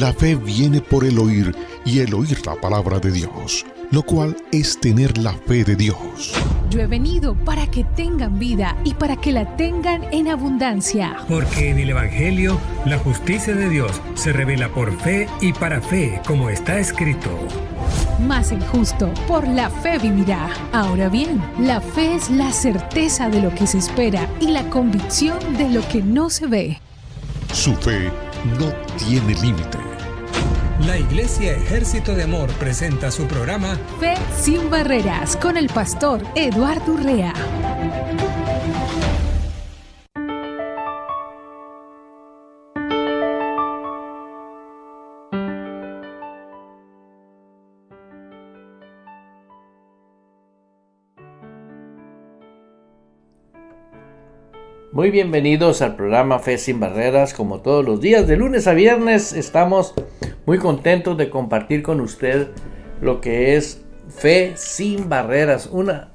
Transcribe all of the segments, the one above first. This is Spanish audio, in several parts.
La fe viene por el oír y el oír la palabra de Dios, lo cual es tener la fe de Dios. Yo he venido para que tengan vida y para que la tengan en abundancia. Porque en el Evangelio la justicia de Dios se revela por fe y para fe, como está escrito. Mas el justo por la fe vivirá. Ahora bien, la fe es la certeza de lo que se espera y la convicción de lo que no se ve. Su fe no tiene límite. La Iglesia Ejército de Amor presenta su programa Fe sin Barreras con el pastor Eduardo Urrea. Muy bienvenidos al programa Fe sin Barreras. Como todos los días, de lunes a viernes, estamos muy contentos de compartir con usted lo que es Fe sin Barreras, una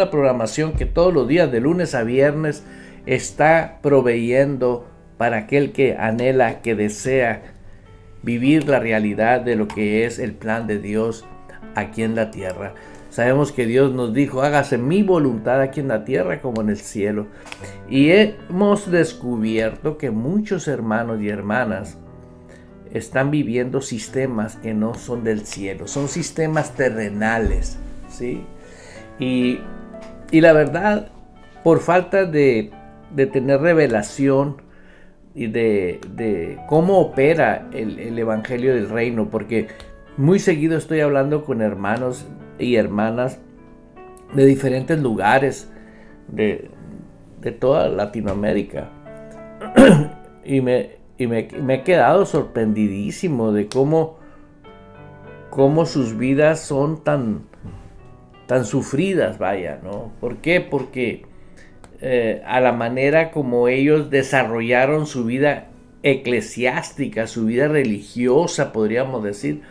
programación que todos los días, de lunes a viernes, está proveyendo para aquel que anhela, que desea vivir la realidad de lo que es el plan de Dios aquí en la tierra. Sabemos que Dios nos dijo, hágase mi voluntad aquí en la tierra como en el cielo. Y hemos descubierto que muchos hermanos y hermanas están viviendo sistemas que no son del cielo, son sistemas terrenales, ¿sí? Y la verdad, por falta de tener revelación y de cómo opera el Evangelio del Reino, porque muy seguido estoy hablando con hermanos y hermanas de diferentes lugares de toda Latinoamérica y me he quedado sorprendidísimo de cómo sus vidas son tan sufridas, vaya, ¿no? ¿Por qué? Porque a la manera como ellos desarrollaron su vida eclesiástica, su vida religiosa, podríamos decir,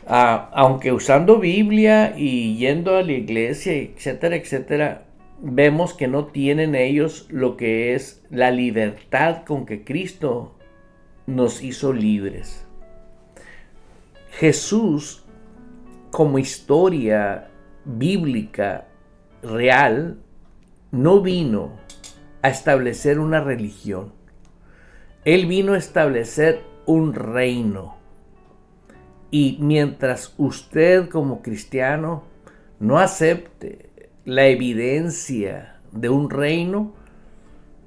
aunque usando Biblia y yendo a la iglesia, etcétera, etcétera, vemos que no tienen ellos lo que es la libertad con que Cristo nos hizo libres. Jesús, como historia bíblica real, no vino a establecer una religión. Él vino a establecer un reino. Y mientras usted como cristiano no acepte la evidencia de un reino,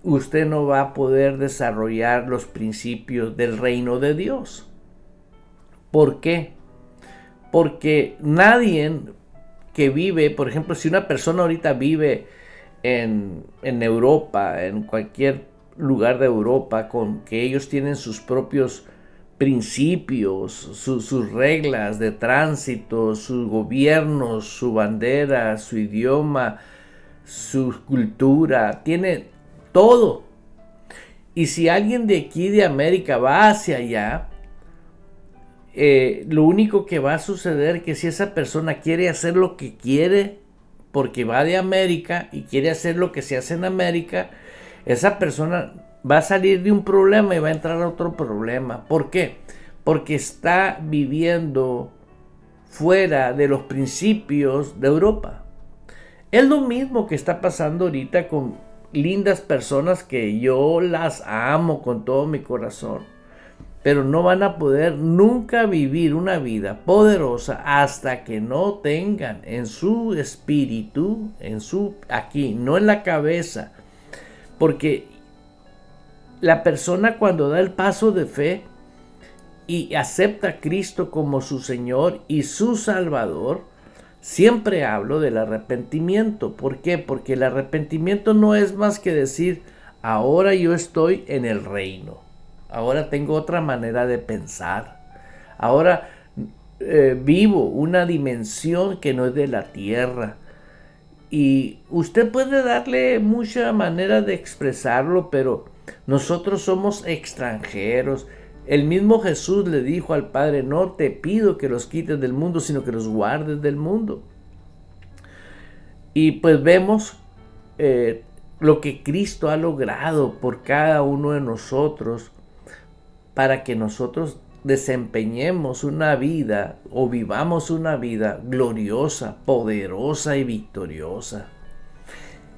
usted no va a poder desarrollar los principios del reino de Dios. ¿Por qué? Porque nadie que vive, por ejemplo, si una persona ahorita vive en Europa, en cualquier lugar de Europa, con que ellos tienen sus propios principios, sus reglas de tránsito, sus gobiernos, su bandera, su idioma, su cultura, tiene todo. Y si alguien de aquí de América va hacia allá, lo único que va a suceder es que si esa persona quiere hacer lo que quiere, porque va de América y quiere hacer lo que se hace en América, esa persona va a salir de un problema y va a entrar a otro problema. ¿Por qué? Porque está viviendo fuera de los principios de Europa. Es lo mismo que está pasando ahorita con lindas personas que yo las amo con todo mi corazón, pero no van a poder nunca vivir una vida poderosa hasta que no tengan en su espíritu, aquí, no en la cabeza, porque la persona cuando da el paso de fe y acepta a Cristo como su Señor y su Salvador, siempre hablo del arrepentimiento. ¿Por qué? Porque el arrepentimiento no es más que decir, ahora yo estoy en el reino, ahora tengo otra manera de pensar, ahora vivo una dimensión que no es de la tierra. Y usted puede darle mucha manera de expresarlo, pero nosotros somos extranjeros. El mismo Jesús le dijo al Padre, no te pido que los quites del mundo, sino que los guardes del mundo. Y pues vemos lo que Cristo ha logrado por cada uno de nosotros para que nosotros desempeñemos una vida o vivamos una vida gloriosa, poderosa y victoriosa.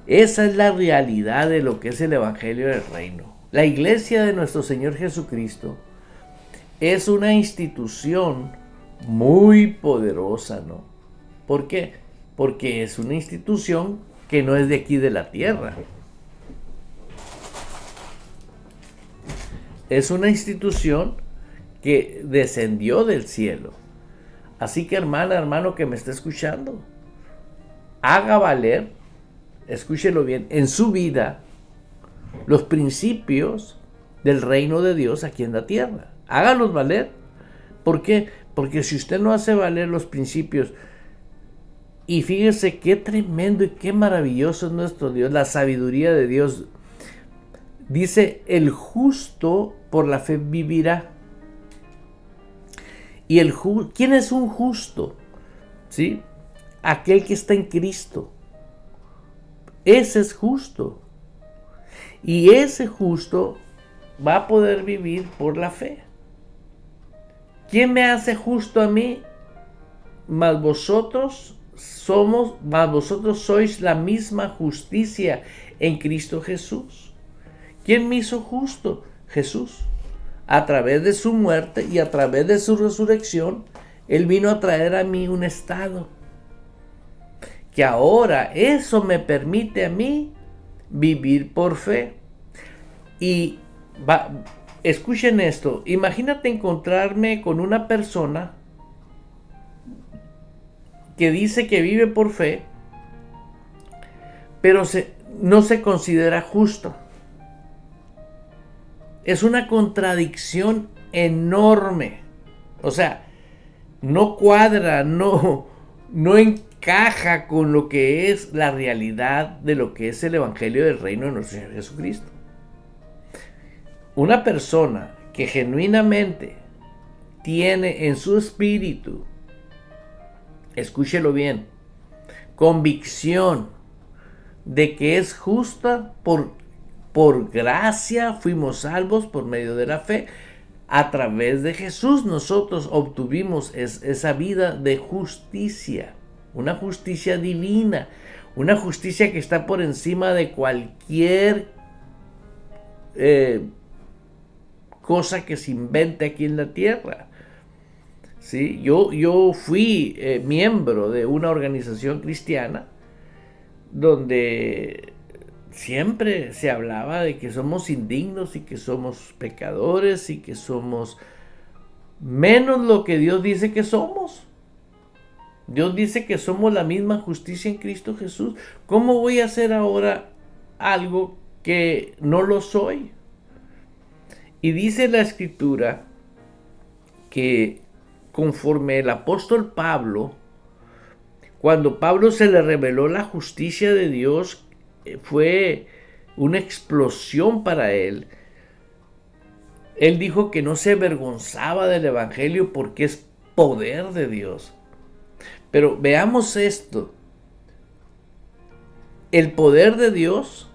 Esa es la realidad de lo que es el Evangelio del Reino. La iglesia de nuestro Señor Jesucristo es una institución muy poderosa, ¿no? ¿Por qué? Porque es una institución que no es de aquí de la tierra. Es una institución que descendió del cielo. Así que hermana, hermano que me está escuchando, haga valer, escúchelo bien, en su vida los principios del reino de Dios aquí en la tierra. Hágalos valer. ¿Por qué? Porque si usted no hace valer los principios, y fíjese qué tremendo y qué maravilloso es nuestro Dios, la sabiduría de Dios. Dice, el justo por la fe vivirá. Y ¿quién es un justo? ¿Sí? Aquel que está en Cristo. Ese es justo. Y ese justo va a poder vivir por la fe. ¿Quién me hace justo a mí? Mas vosotros sois la misma justicia en Cristo Jesús. ¿Quién me hizo justo? Jesús. A través de su muerte y a través de su resurrección, Él vino a traer a mí un estado. Que ahora eso me permite a mí vivir por fe. Y escuchen esto, imagínate encontrarme con una persona que dice que vive por fe, pero no se considera justo. Es una contradicción enorme. O sea, no cuadra, no encaja con lo que es la realidad de lo que es el Evangelio del Reino de nuestro Señor Jesucristo. Una persona que genuinamente tiene en su espíritu, escúchelo bien, convicción de que es justa por gracia, fuimos salvos por medio de la fe. A través de Jesús nosotros obtuvimos esa vida de justicia, una justicia divina, una justicia que está por encima de cualquier cosa que se invente aquí en la tierra. ¿Sí? Yo fui miembro de una organización cristiana donde siempre se hablaba de que somos indignos y que somos pecadores y que somos menos lo que Dios dice que somos. Dios dice que somos la misma justicia en Cristo Jesús. ¿Cómo voy a hacer ahora algo que no lo soy? Y dice la Escritura que conforme el apóstol Pablo, cuando Pablo se le reveló la justicia de Dios, fue una explosión para él. Él dijo que no se avergonzaba del Evangelio porque es poder de Dios. Pero veamos esto. El poder de Dios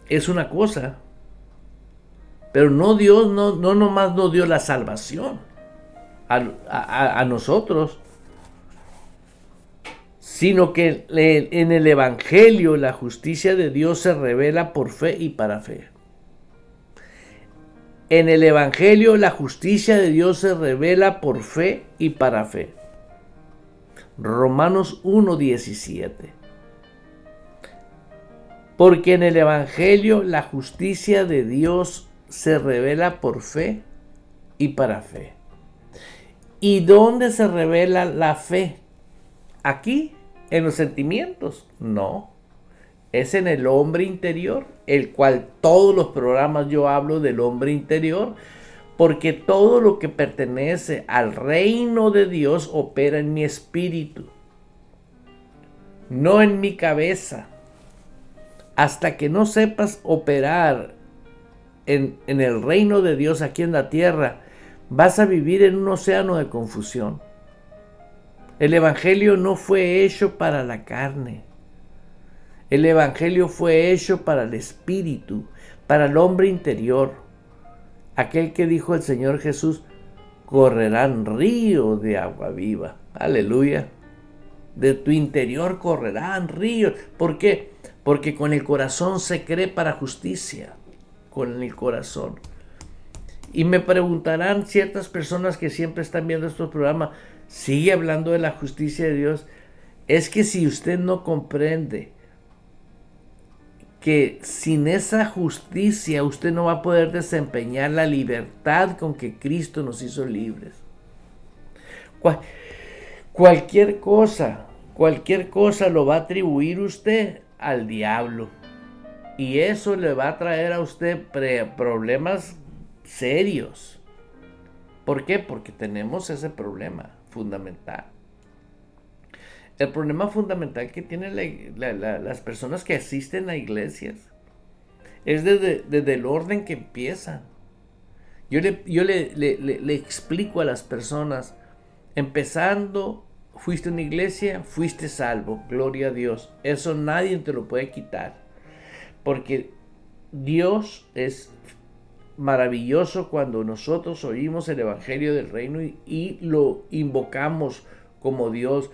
es una cosa, pero no Dios no nomás nos dio la salvación a nosotros, sino que en el Evangelio la justicia de Dios se revela por fe y para fe. En el Evangelio la justicia de Dios se revela por fe y para fe. Romanos 1:17. Porque en el Evangelio la justicia de Dios se revela por fe y para fe. ¿Y dónde se revela la fe? ¿Aquí? ¿En los sentimientos? No. Es en el hombre interior, el cual todos los programas yo hablo del hombre interior, porque todo lo que pertenece al reino de Dios opera en mi espíritu, no en mi cabeza. Hasta que no sepas operar en el reino de Dios aquí en la tierra, vas a vivir en un océano de confusión. El Evangelio no fue hecho para la carne. El Evangelio fue hecho para el espíritu, para el hombre interior. aquel que dijo el Señor Jesús, correrán ríos de agua viva. Aleluya. De tu interior correrán ríos. ¿Por qué? Porque con el corazón se cree para justicia. Con el corazón. Y me preguntarán ciertas personas que siempre están viendo estos programas, sigue hablando de la justicia de Dios. Es que si usted no comprende que sin esa justicia usted no va a poder desempeñar la libertad con que Cristo nos hizo libres. Cualquier cosa lo va a atribuir usted al diablo. Y eso le va a traer a usted problemas serios. ¿Por qué? Porque tenemos ese problema fundamental. El problema fundamental que tienen las personas que asisten a iglesias es desde el orden que empiezan. Yo le explico a las personas, empezando, fuiste a una iglesia, fuiste salvo, gloria a Dios. Eso nadie te lo puede quitar. Porque Dios es maravilloso cuando nosotros oímos el evangelio del reino y lo invocamos como Dios,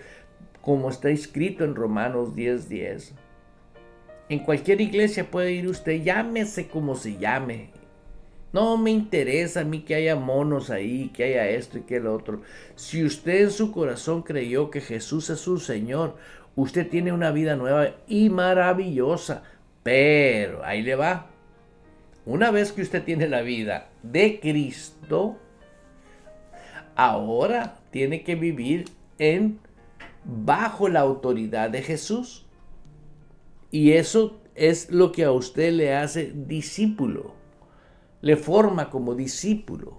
como está escrito en Romanos 10:10. En cualquier iglesia puede ir usted, llámese como se llame. No me interesa a mí que haya monos ahí, que haya esto y que lo otro. Si usted en su corazón creyó que Jesús es su Señor, usted tiene una vida nueva y maravillosa. Pero ahí le va. Una vez que usted tiene la vida de Cristo, ahora tiene que vivir bajo la autoridad de Jesús. Y eso es lo que a usted le hace discípulo. Le forma como discípulo.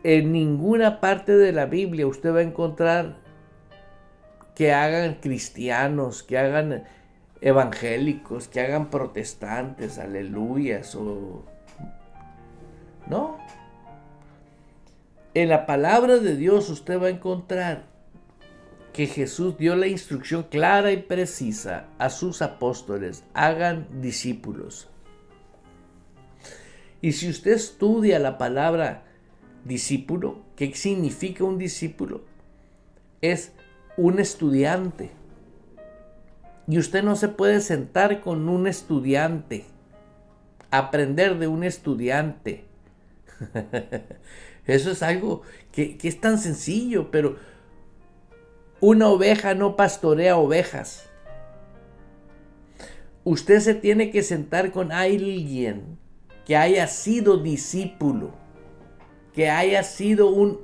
En ninguna parte de la Biblia usted va a encontrar que hagan cristianos, que hagan evangélicos, que hagan protestantes, aleluyas, no. En la palabra de Dios usted va a encontrar que Jesús dio la instrucción clara y precisa a sus apóstoles: hagan discípulos. Y si usted estudia la palabra discípulo, ¿qué significa un discípulo? Es un estudiante. Y usted no se puede sentar con un estudiante, aprender de un estudiante. Eso es algo que es tan sencillo, pero una oveja no pastorea ovejas. Usted se tiene que sentar con alguien que haya sido discípulo, que haya sido un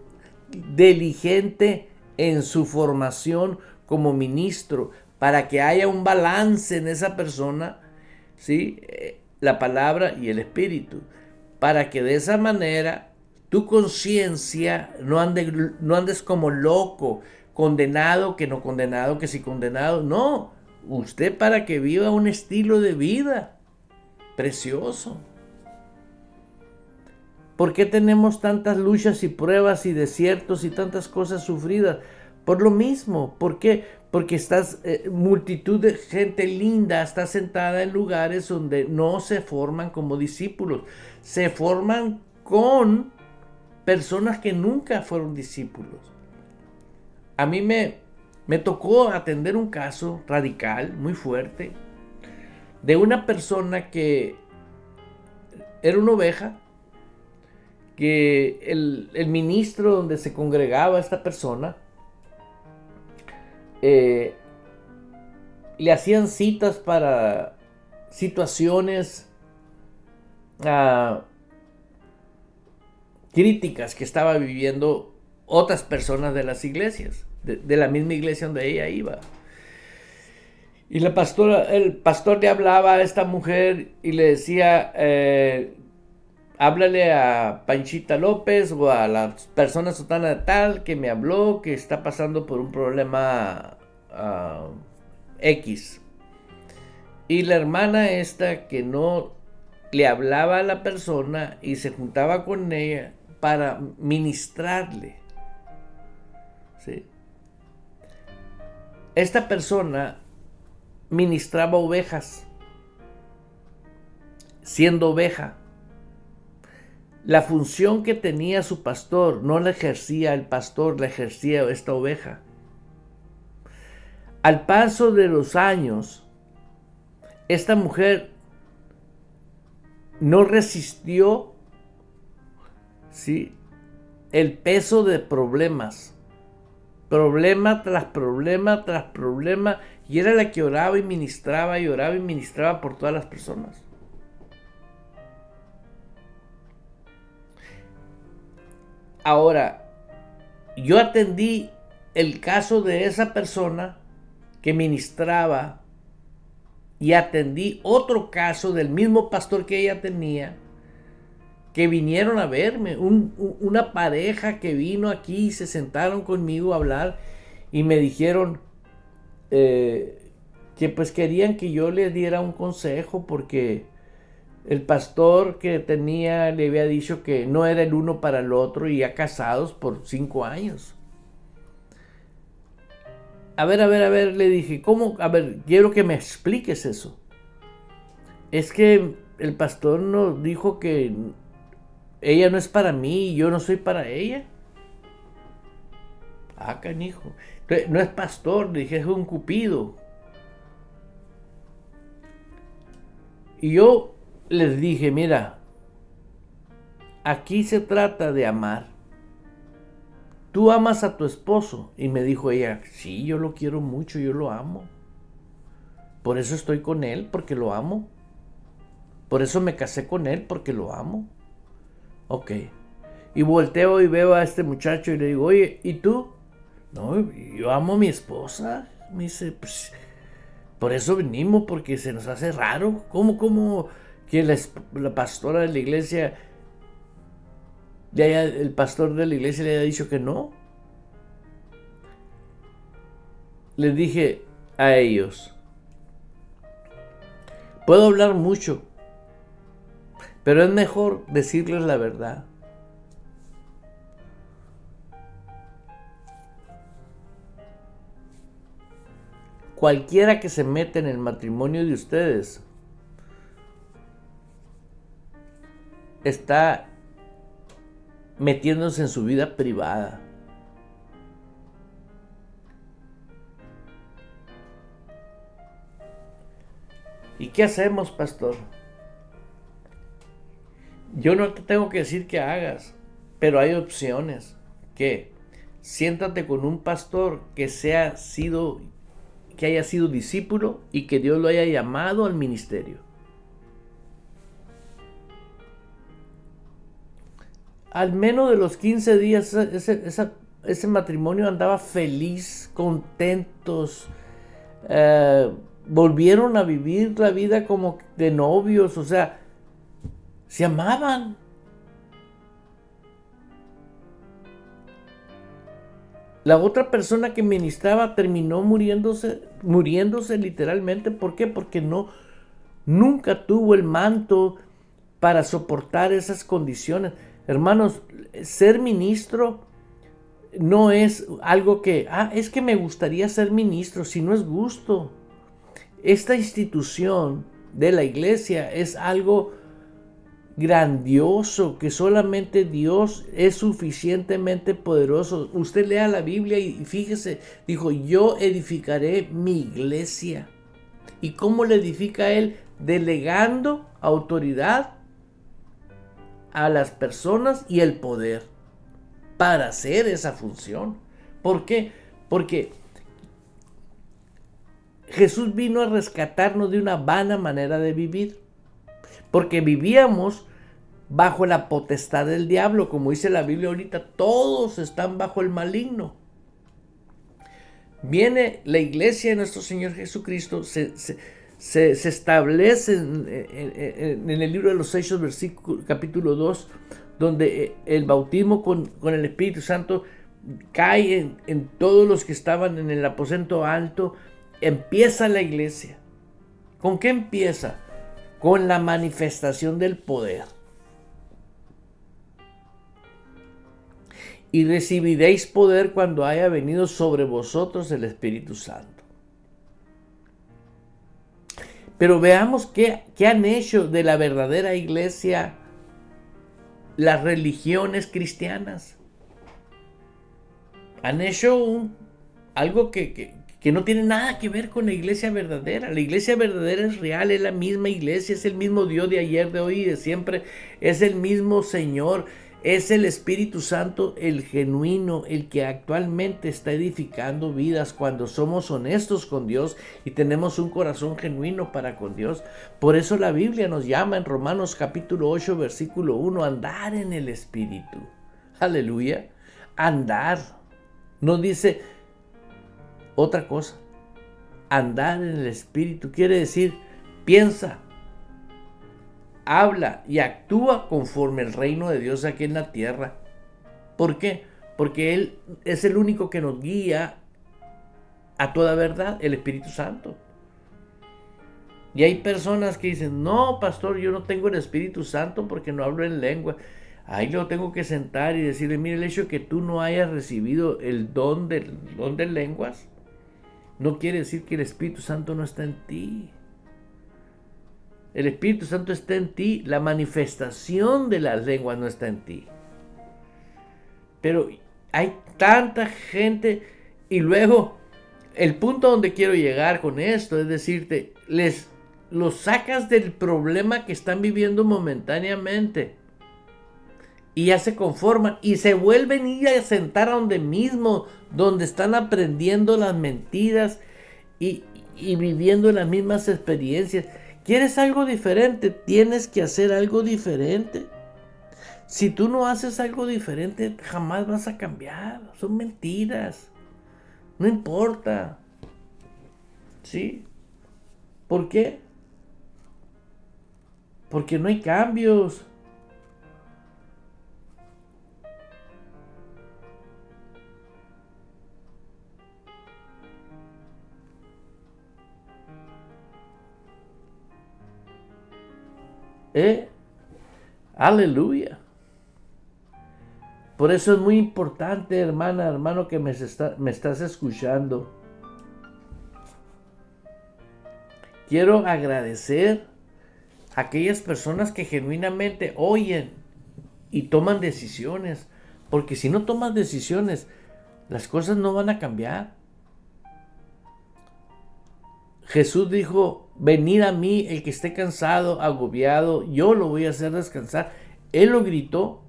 diligente en su formación como ministro, para que haya un balance en esa persona, ¿sí? La palabra y el espíritu, para que de esa manera tu conciencia no andes como loco, condenado, que no condenado, que sí condenado. No, usted para que viva un estilo de vida precioso. ¿Por qué tenemos tantas luchas y pruebas y desiertos y tantas cosas sufridas? Por lo mismo. ¿Por qué? Porque multitud de gente linda está sentada en lugares donde no se forman como discípulos. Se forman con personas que nunca fueron discípulos. A mí me tocó atender un caso radical, muy fuerte, de una persona que era una oveja, que el ministro donde se congregaba esta persona, le hacían citas para situaciones críticas que estaba viviendo otras personas de las iglesias, de la misma iglesia donde ella iba. Y el pastor le hablaba a esta mujer y le decía, háblale a Panchita López o a la persona sotana de tal que me habló, que está pasando por un problema X. Y la hermana esta que no le hablaba a la persona y se juntaba con ella para ministrarle. ¿Sí? Esta persona ministraba ovejas, siendo oveja. la función que tenía su pastor no la ejercía el pastor, la ejercía esta oveja. Al paso de los años, esta mujer no resistió, ¿sí?, el peso de problemas. Problema tras problema tras problema. Y era la que oraba y ministraba por todas las personas. Ahora, yo atendí el caso de esa persona que ministraba y atendí otro caso del mismo pastor que ella tenía, que vinieron a verme, una pareja que vino aquí y se sentaron conmigo a hablar y me dijeron que pues querían que yo les diera un consejo porque el pastor que tenía le había dicho que no era el uno para el otro y ya casados por 5 años. A ver, le dije, ¿cómo? A ver, quiero que me expliques eso. Es que el pastor nos dijo que ella no es para mí y yo no soy para ella. Ah, canijo. No es pastor, le dije, es un cupido. Y yo les dije, mira, aquí se trata de amar. ¿Tú amas a tu esposo? Y me dijo ella, sí, yo lo quiero mucho, yo lo amo. Por eso estoy con él, porque lo amo. Por eso me casé con él, porque lo amo. Ok. Y volteo y veo a este muchacho y le digo, oye, ¿y tú? No, yo amo a mi esposa. Me dice, pues, por eso venimos, porque se nos hace raro. ¿Cómo que la pastora de la iglesia, el pastor de la iglesia le haya dicho que no? Les dije a ellos, puedo hablar mucho, pero es mejor decirles la verdad. Cualquiera que se meta en el matrimonio de ustedes está metiéndose en su vida privada. ¿Y qué hacemos, pastor? Yo no te tengo que decir que hagas, pero hay opciones. ¿Qué? Siéntate con un pastor que haya sido discípulo y que Dios lo haya llamado al ministerio. Al menos de los 15 días ese matrimonio andaba feliz, contentos, volvieron a vivir la vida como de novios, o sea, se amaban. La otra persona que ministraba terminó muriéndose literalmente. ¿Por qué? Porque nunca tuvo el manto para soportar esas condiciones. Hermanos, ser ministro no es algo que, es que me gustaría ser ministro, si no es gusto. Esta institución de la iglesia es algo grandioso, que solamente Dios es suficientemente poderoso. Usted lea la Biblia y fíjese, dijo, yo edificaré mi iglesia. ¿Y cómo le edifica él? Delegando autoridad a las personas y el poder para hacer esa función. ¿Por qué? Porque Jesús vino a rescatarnos de una vana manera de vivir. Porque vivíamos bajo la potestad del diablo, como dice la Biblia ahorita, todos están bajo el maligno. Viene la iglesia de nuestro Señor Jesucristo, se establece en el libro de los Hechos, capítulo 2, donde el bautismo con el Espíritu Santo cae en todos los que estaban en el aposento alto. Empieza la iglesia. ¿Con qué empieza? Con la manifestación del poder. Y recibiréis poder cuando haya venido sobre vosotros el Espíritu Santo. Pero veamos qué han hecho de la verdadera iglesia las religiones cristianas. Han hecho algo que no tiene nada que ver con la iglesia verdadera. La iglesia verdadera es real, es la misma iglesia, es el mismo Dios de ayer, de hoy y de siempre. Es el mismo Señor, es el Espíritu Santo, el genuino, el que actualmente está edificando vidas cuando somos honestos con Dios y tenemos un corazón genuino para con Dios. Por eso la Biblia nos llama en Romanos capítulo 8, versículo 1, andar en el Espíritu. Aleluya, andar. No dice otra cosa. Andar en el Espíritu quiere decir piensa, habla y actúa conforme el reino de Dios aquí en la tierra. ¿Por qué? Porque Él es el único que nos guía a toda verdad, el Espíritu Santo. Y hay personas que dicen, no, pastor, yo no tengo el Espíritu Santo porque no hablo en lengua. Ahí lo tengo que sentar y decirle, mire, el hecho de que tú no hayas recibido el don de lenguas, no quiere decir que el Espíritu Santo no está en ti. El Espíritu Santo está en ti, la manifestación de las lenguas no está en ti. Pero hay tanta gente, y luego el punto donde quiero llegar con esto es decirte, los sacas del problema que están viviendo momentáneamente y ya se conforman y se vuelven a ir a sentar a donde mismo, donde están aprendiendo las mentiras y viviendo las mismas experiencias. ¿Quieres algo diferente? Tienes que hacer algo diferente. Si tú no haces algo diferente, jamás vas a cambiar. Son mentiras. No importa. ¿Sí? ¿Por qué? Porque no hay cambios. Aleluya. Por eso es muy importante, hermana, hermano, que me estás escuchando. Quiero agradecer a aquellas personas que genuinamente oyen y toman decisiones. Porque si no tomas decisiones, las cosas no van a cambiar. Jesús dijo, venid a mí el que esté cansado, agobiado, yo lo voy a hacer descansar. Él lo gritó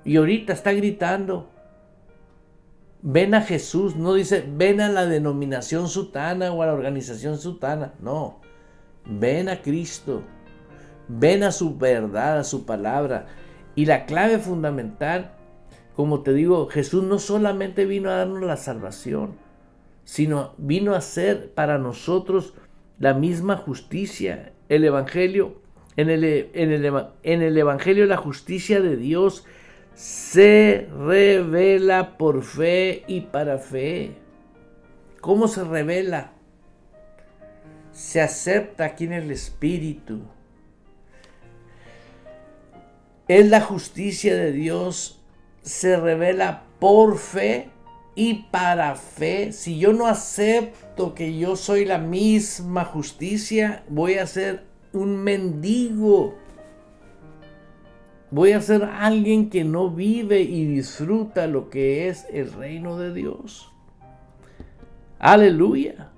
y ahorita está gritando. Ven a Jesús, no dice ven a la denominación sutana o a la organización sutana, no. Ven a Cristo, ven a su verdad, a su palabra. Y la clave fundamental, como te digo, Jesús no solamente vino a darnos la salvación, sino vino a ser para nosotros la misma justicia. El Evangelio, en el Evangelio la justicia de Dios se revela por fe y para fe. ¿Cómo se revela? Se acepta aquí en el Espíritu. Es la justicia de Dios, se revela por fe y para fe. Si yo no acepto que yo soy la misma justicia, voy a ser un mendigo. Voy a ser alguien que no vive y disfruta lo que es el reino de Dios. Aleluya.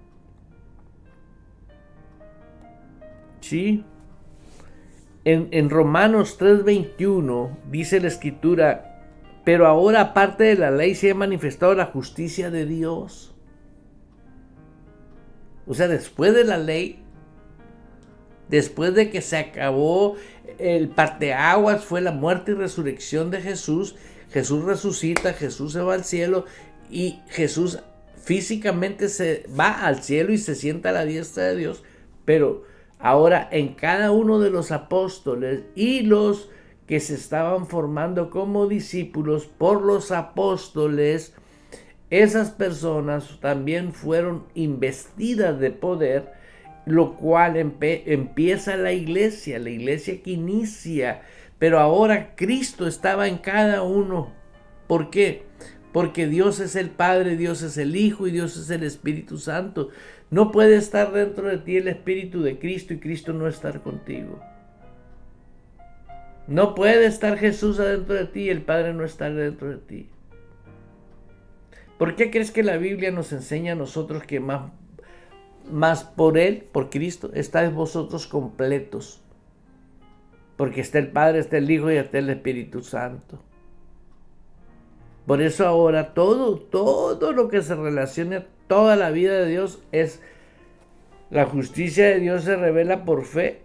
Sí. En Romanos 3:21 dice la Escritura, pero ahora aparte de la ley se ha manifestado la justicia de Dios. O sea, después de la ley, después de que se acabó el parteaguas, fue la muerte y resurrección de Jesús. Jesús resucita, Jesús se va al cielo y Jesús físicamente se va al cielo y se sienta a la diestra de Dios. Pero ahora en cada uno de los apóstoles y los que se estaban formando como discípulos por los apóstoles, esas personas también fueron investidas de poder, lo cual empieza la iglesia que inicia. Pero ahora Cristo estaba en cada uno. ¿Por qué? Porque Dios es el Padre, Dios es el Hijo y Dios es el Espíritu Santo. No puede estar dentro de ti el Espíritu de Cristo y Cristo no estar contigo. No puede estar Jesús adentro de ti y el Padre no estar dentro de ti. ¿Por qué crees que la Biblia nos enseña a nosotros que más por Él, por Cristo, estáis vosotros completos? Porque está el Padre, está el Hijo y está el Espíritu Santo. Por eso ahora todo lo que se relaciona a toda la vida de Dios es la justicia de Dios se revela por fe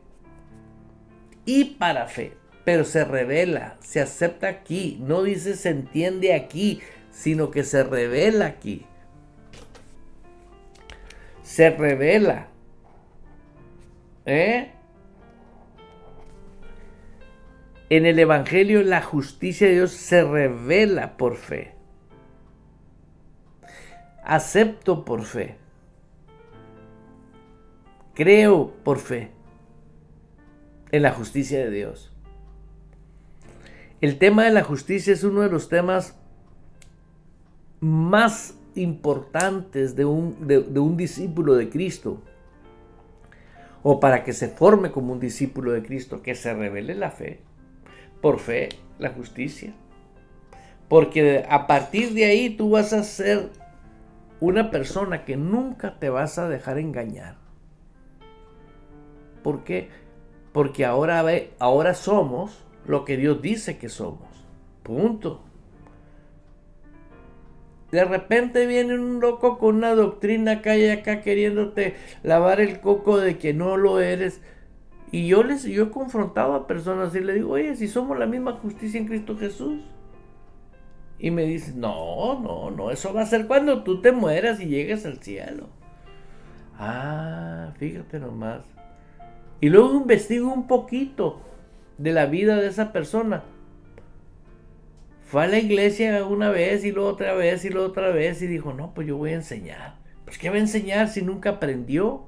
y para fe. Pero se revela, se acepta aquí. No dice se entiende aquí, sino que se revela aquí. Se revela. En el Evangelio la justicia de Dios se revela por fe. Acepto por fe. Creo por fe en la justicia de Dios. El tema de la justicia es uno de los temas más importantes de un discípulo de Cristo, o para que se forme como un discípulo de Cristo, que se revele la fe, por fe, la justicia, porque a partir de ahí tú vas a ser una persona que nunca te vas a dejar engañar. ¿Por qué? Porque ahora somos lo que Dios dice que somos. Punto. De repente viene un loco con una doctrina acá y acá queriéndote lavar el coco de que no lo eres. Y yo he confrontado a personas y le digo, oye, si somos la misma justicia en Cristo Jesús. Y me dicen, no, eso va a ser cuando tú te mueras y llegues al cielo. Ah, fíjate nomás. Y luego investigo un poquito de la vida de esa persona. Fue a la iglesia una vez y luego otra vez y luego otra vez y dijo, no, pues yo voy a enseñar. Pues ¿qué va a enseñar si nunca aprendió?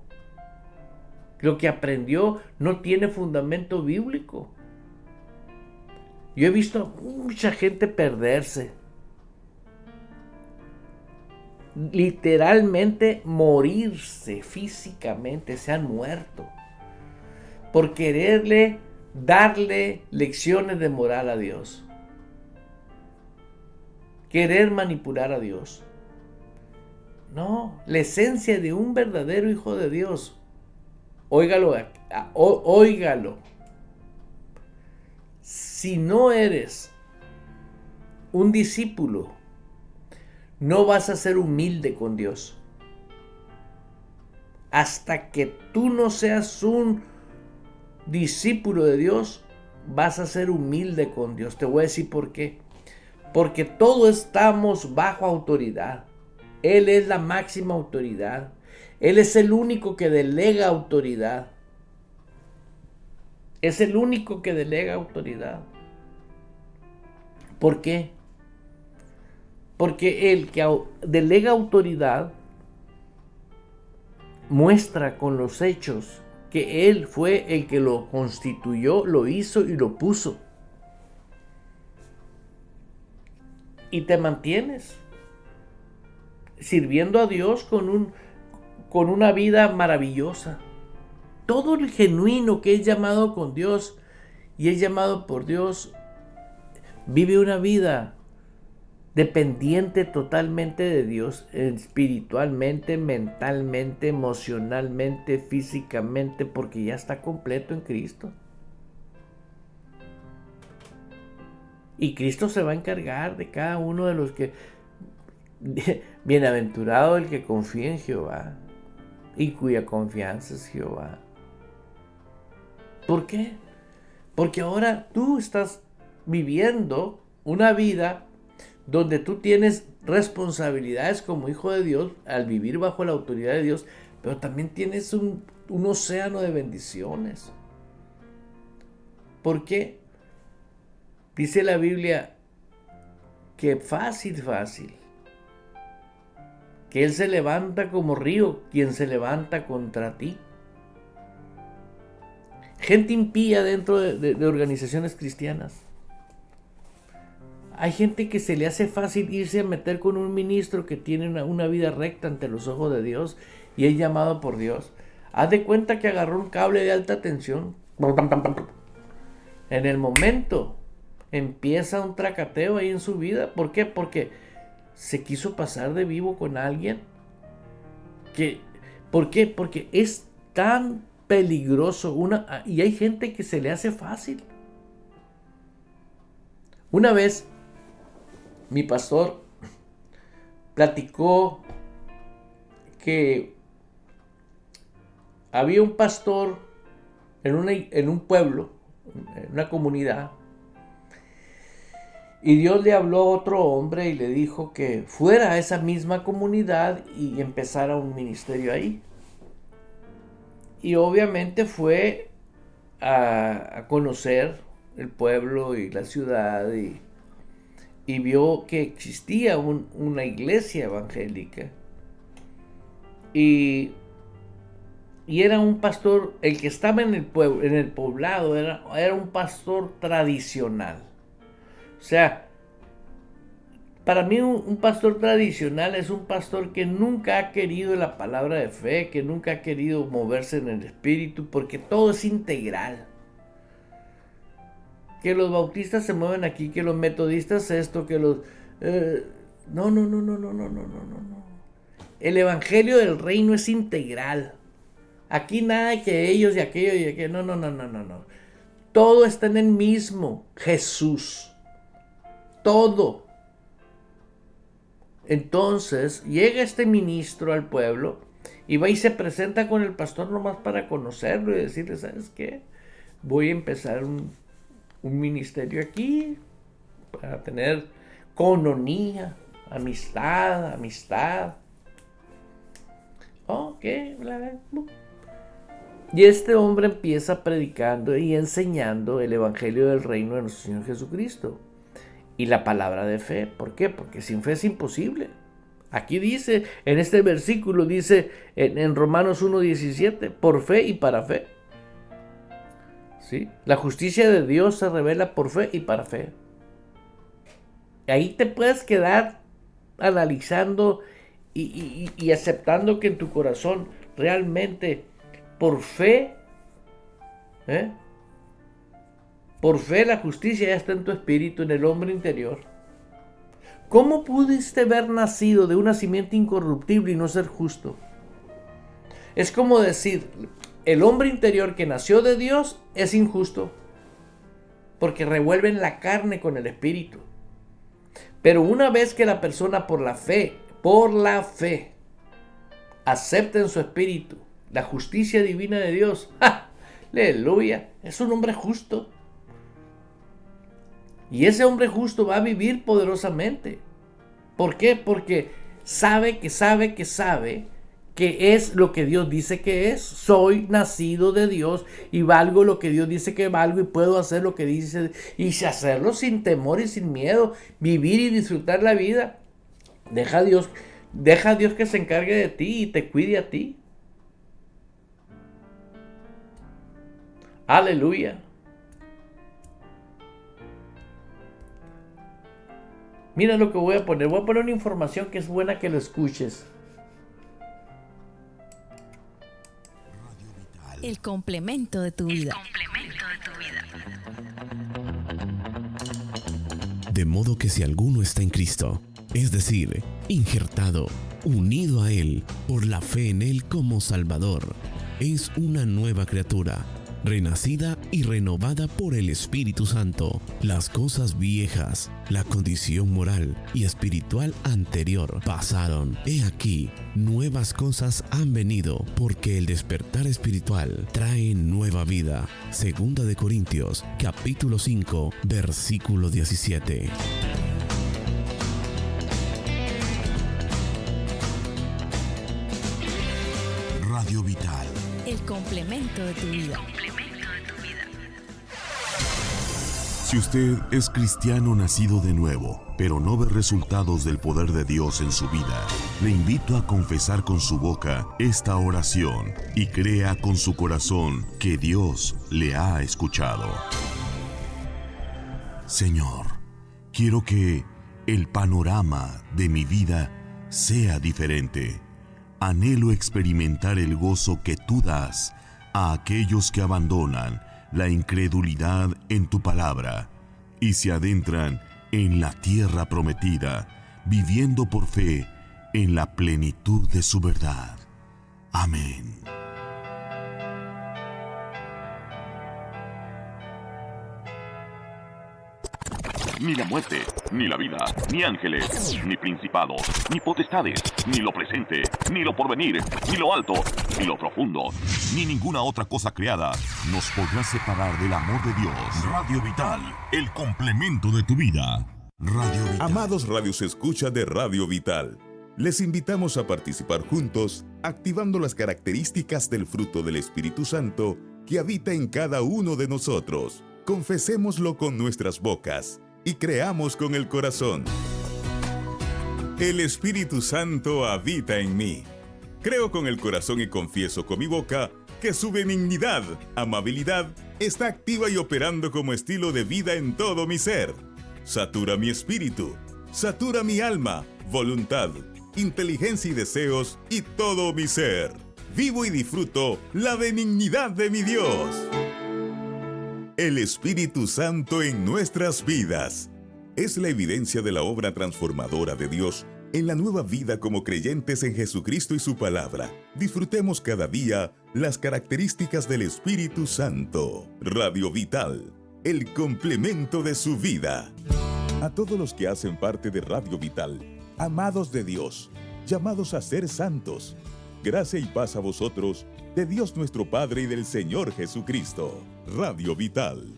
Lo que aprendió no tiene fundamento bíblico. Yo he visto a mucha gente perderse. Literalmente morirse físicamente, se han muerto. Por quererle darle lecciones de moral a Dios. Querer manipular a Dios. No, la esencia de un verdadero hijo de Dios. Óigalo. Si no eres un discípulo, no vas a ser humilde con Dios. Hasta que tú no seas un discípulo de Dios, vas a ser humilde con Dios. Te voy a decir por qué. Porque todos estamos bajo autoridad. Él es la máxima autoridad. Él es el único que delega autoridad. Es el único que delega autoridad. ¿Por qué? Porque el que delega autoridad muestra con los hechos que Él fue el que lo constituyó, lo hizo y lo puso. Y te mantienes sirviendo a Dios con una vida maravillosa. Todo el genuino que es llamado con Dios y es llamado por Dios vive una vida dependiente totalmente de Dios, espiritualmente, mentalmente, emocionalmente, físicamente, porque ya está completo en Cristo. Y Cristo se va a encargar de cada uno de los que... Bienaventurado el que confía en Jehová y cuya confianza es Jehová. ¿Por qué? Porque ahora tú estás viviendo una vida donde tú tienes responsabilidades como hijo de Dios al vivir bajo la autoridad de Dios, pero también tienes un océano de bendiciones. ¿Por qué? Dice la Biblia que fácil, que Él se levanta como río, quien se levanta contra ti. Gente impía dentro de organizaciones cristianas. Hay gente que se le hace fácil irse a meter con un ministro que tiene una vida recta ante los ojos de Dios y es llamado por Dios. Haz de cuenta que agarró un cable de alta tensión en el momento empieza un tracateo ahí en su vida. ¿Por qué? Porque se quiso pasar de vivo con alguien. ¿Por qué? Porque es tan peligroso. Y hay gente que se le hace fácil. Una vez mi pastor platicó que había un pastor en un pueblo, en una comunidad, y Dios le habló a otro hombre y le dijo que fuera a esa misma comunidad y empezara un ministerio ahí. Y obviamente fue a conocer el pueblo y la ciudad y vio que existía una iglesia evangélica. Y era un pastor, el que estaba en el pueblo, en el poblado, era un pastor tradicional. O sea, para mí un pastor tradicional es un pastor que nunca ha querido la palabra de fe, que nunca ha querido moverse en el espíritu, porque todo es integral. Que los bautistas se mueven aquí, que los metodistas esto, que los... No. El evangelio del reino es integral. Aquí nada que ellos y aquello y aquello. No. Todo está en el mismo Jesús. Todo. Entonces llega este ministro al pueblo y va y se presenta con el pastor nomás para conocerlo y decirle, ¿sabes qué? Voy a empezar un ministerio aquí para tener coinonía, amistad. Ok, y este hombre empieza predicando y enseñando el evangelio del reino de nuestro Señor Jesucristo y la palabra de fe. ¿Por qué? Porque sin fe es imposible. Aquí dice, en este versículo dice en Romanos 1:17, por fe y para fe. ¿Sí? La justicia de Dios se revela por fe y para fe. Ahí te puedes quedar analizando y aceptando que en tu corazón realmente por fe, por fe la justicia ya está en tu espíritu, en el hombre interior. ¿Cómo pudiste haber nacido de una simiente incorruptible y no ser justo? Es como decir, el hombre interior que nació de Dios es injusto, porque revuelven la carne con el espíritu. Pero una vez que la persona por la fe, acepta en su espíritu la justicia divina de Dios, aleluya, es un hombre justo. Y ese hombre justo va a vivir poderosamente. ¿Por qué? Porque sabe que es lo que Dios dice que es. Soy nacido de Dios y valgo lo que Dios dice que valgo y puedo hacer lo que dice y hacerlo sin temor y sin miedo, vivir y disfrutar la vida. Deja a Dios que se encargue de ti y te cuide a ti. Aleluya. Mira lo que voy a poner. Voy a poner una información que es buena que lo escuches. El complemento de tu vida. De modo que si alguno está en Cristo, es decir, injertado, unido a Él por la fe en Él como Salvador, es una nueva criatura, renacida y renovada por el Espíritu Santo. Las cosas viejas, la condición moral y espiritual anterior pasaron. He aquí, nuevas cosas han venido, porque el despertar espiritual trae nueva vida. Segunda de Corintios, capítulo 5, versículo 17. Radio Vital. El complemento de tu vida. Si usted es cristiano nacido de nuevo, pero no ve resultados del poder de Dios en su vida, le invito a confesar con su boca esta oración y crea con su corazón que Dios le ha escuchado. Señor, quiero que el panorama de mi vida sea diferente. Anhelo experimentar el gozo que tú das a aquellos que abandonan, la incredulidad en tu palabra y se adentran en la tierra prometida, viviendo por fe en la plenitud de su verdad. Amén. Ni la muerte, ni la vida, ni ángeles, ni principados, ni potestades, ni lo presente, ni lo porvenir, ni lo alto, ni lo profundo, ni ninguna otra cosa creada nos podrá separar del amor de Dios. Radio Vital, el complemento de tu vida. Radio Vital. Amados radios escucha de Radio Vital, les invitamos a participar juntos, activando las características del fruto del Espíritu Santo que habita en cada uno de nosotros. Confesémoslo con nuestras bocas y creamos con el corazón. El Espíritu Santo habita en mí. Creo con el corazón y confieso con mi boca que su benignidad, amabilidad, está activa y operando como estilo de vida en todo mi ser. Satura mi espíritu, satura mi alma, voluntad, inteligencia y deseos y todo mi ser. Vivo y disfruto la benignidad de mi Dios. El Espíritu Santo en nuestras vidas es la evidencia de la obra transformadora de Dios en la nueva vida como creyentes en Jesucristo y su palabra. Disfrutemos cada día las características del Espíritu Santo. Radio Vital, el complemento de su vida. A todos los que hacen parte de Radio Vital, amados de Dios, llamados a ser santos, gracia y paz a vosotros, de Dios nuestro Padre y del Señor Jesucristo. Radio Vital.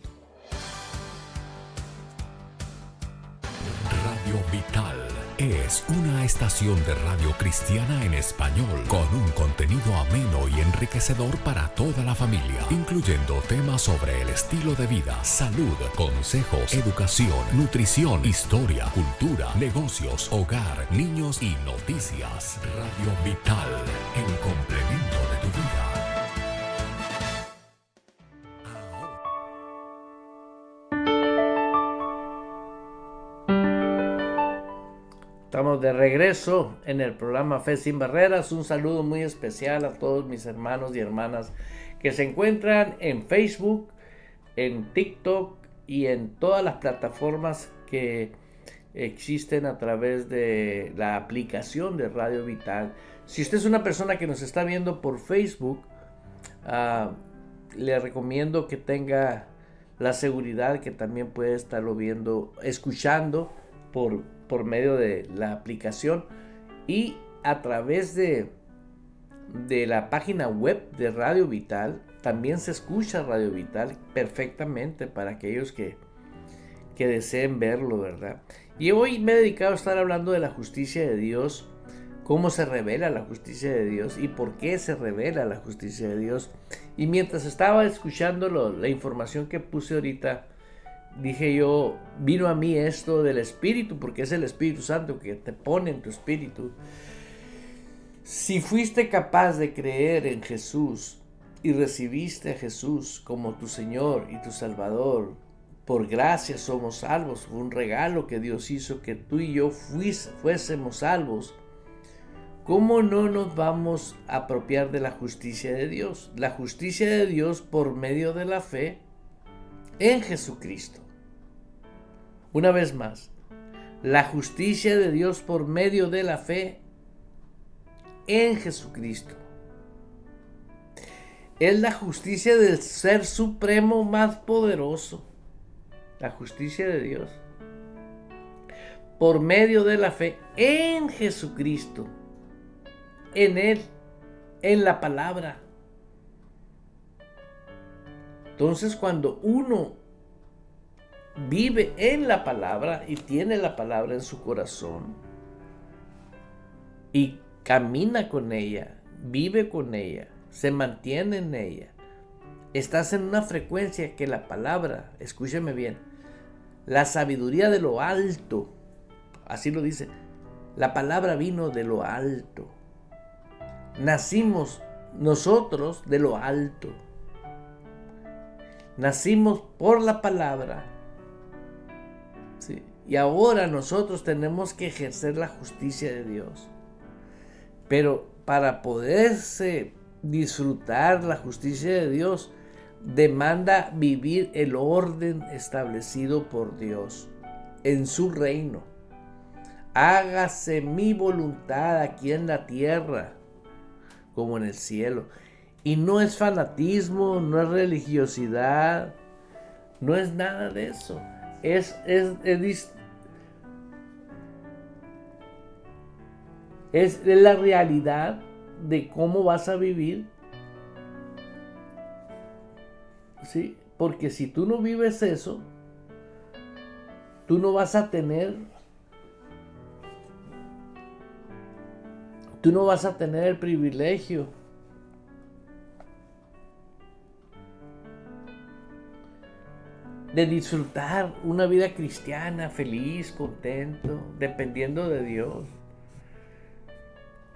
Radio Vital es una estación de radio cristiana en español con un contenido ameno y enriquecedor para toda la familia, incluyendo temas sobre el estilo de vida, salud, consejos, educación, nutrición, historia, cultura, negocios, hogar, niños y noticias. Radio Vital, el complemento de tu vida. Estamos de regreso en el programa Fe Sin Barreras. Un saludo muy especial a todos mis hermanos y hermanas que se encuentran en Facebook, en TikTok y en todas las plataformas que existen a través de la aplicación de Radio Vital. Si usted es una persona que nos está viendo por Facebook, le recomiendo que tenga la seguridad que también puede estarlo viendo, escuchando por medio de la aplicación y a través de la página web de Radio Vital. También se escucha Radio Vital perfectamente para aquellos que deseen verlo, ¿verdad? Y hoy me he dedicado a estar hablando de la justicia de Dios, cómo se revela la justicia de Dios y por qué se revela la justicia de Dios. Y mientras estaba escuchando la información que puse ahorita, dije yo, vino a mí esto del Espíritu, porque es el Espíritu Santo que te pone en tu espíritu. Si fuiste capaz de creer en Jesús y recibiste a Jesús como tu Señor y tu Salvador, por gracia somos salvos. Fue un regalo que Dios hizo que tú y yo fuésemos salvos. ¿Cómo no nos vamos a apropiar de la justicia de Dios? La justicia de Dios por medio de la fe en Jesucristo. Una vez más, la justicia de Dios por medio de la fe en Jesucristo. Es la justicia del Ser Supremo más poderoso. La justicia de Dios por medio de la fe en Jesucristo. En Él, en la palabra. Entonces, cuando uno vive en la palabra y tiene la palabra en su corazón y camina con ella, vive con ella, se mantiene en ella, estás en una frecuencia que la palabra, escúcheme bien, la sabiduría de lo alto, así lo dice, la palabra vino de lo alto. Nacimos nosotros de lo alto. Nacimos por la palabra. Sí. Y ahora nosotros tenemos que ejercer la justicia de Dios. Pero para poderse disfrutar la justicia de Dios, demanda vivir el orden establecido por Dios en su reino. Hágase mi voluntad aquí en la tierra como en el cielo. Y no es fanatismo, no es religiosidad, no es nada de eso. Es la realidad de cómo vas a vivir. ¿Sí? Porque si tú no vives eso, tú no vas a tener el privilegio de disfrutar una vida cristiana feliz, contento, dependiendo de Dios.